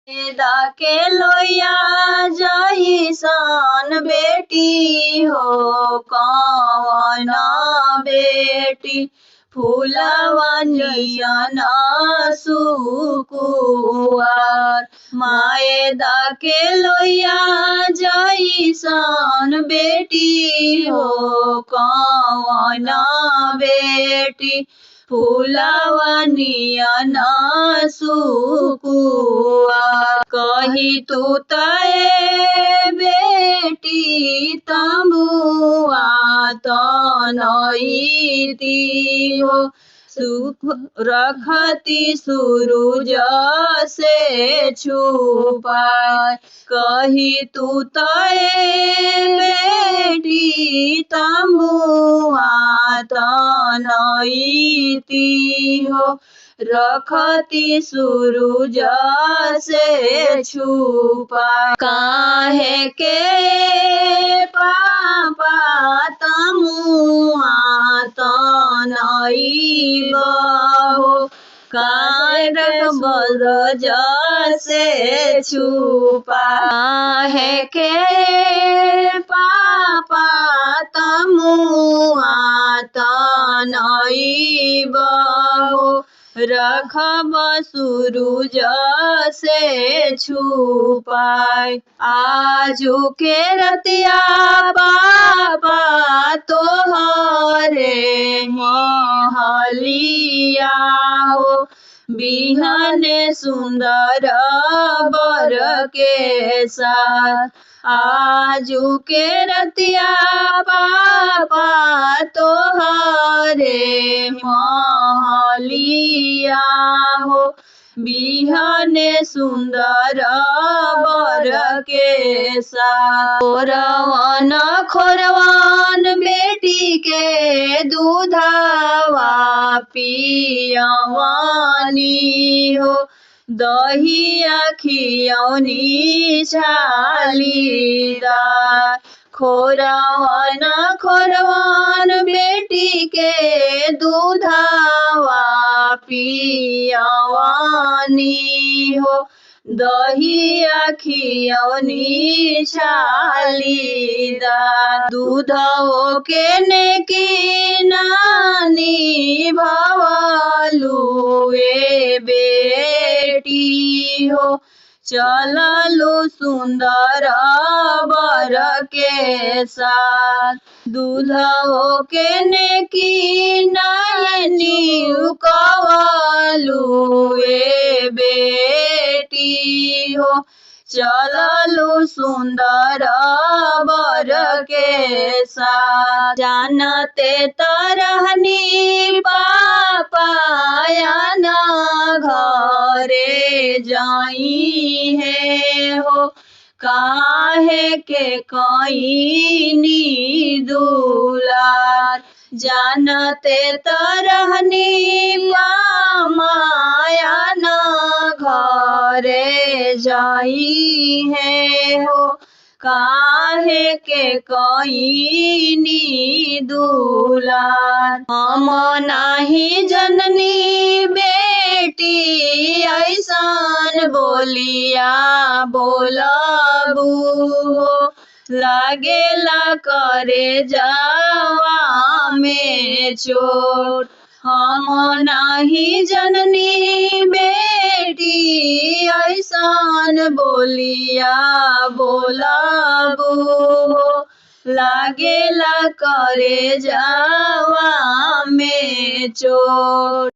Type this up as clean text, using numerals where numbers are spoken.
दा के लोया जइसन बेटी हो कौन बेटी फूलवा नियन सुकुवार माए दा के लोया जइसन बेटी हो कौन बेटी फूलवा नियन सुकुवार कही तू तय बेटी तमुआ तनईती हो सुख रखती सूरज से छुपाए कही तू तय बेटी तमुआ तनईती हो रखती सूरज से छुपा काहे के पापा तमुआ तनईबो बरज से छुपा काहे के पापा तमुआ तनईबो रखब सूरज से छुपाए आजू के रतिया बाबा तोहरे महलिया हो बिहन सुंदर बर के साथ आजू के रतिया बाबा तोहरे महलिया हो बिहन सुंदर बर के साथ खोरवन बेटी के दूधवा पियवनी हो दहिया खियौनी छालीदार खोरवन बेटी के दूधवा पियवनी हो दहिया खियौनी छालीदार दूधो के नेकी नानी भवलुए बेटी हो चललु सुंदर बर के साथ दूधो के नेकी नानी कवलुए बेटी हो चललु सुंदर बर के साथ जानते तरहनी पापाया न घरे जाई है हो काहे के कईनी दुलार जानते तरहनी माया न घरे जाई है हो काहे के कईनी दुलार हम नाही जननी बेटी ऐसन बोलिया बोलबू हो लागेला करे जावा में चोट हम नाही जननी बेटी ऐसन बोलिया बोलबू हो लागेला करे जावा में चोट।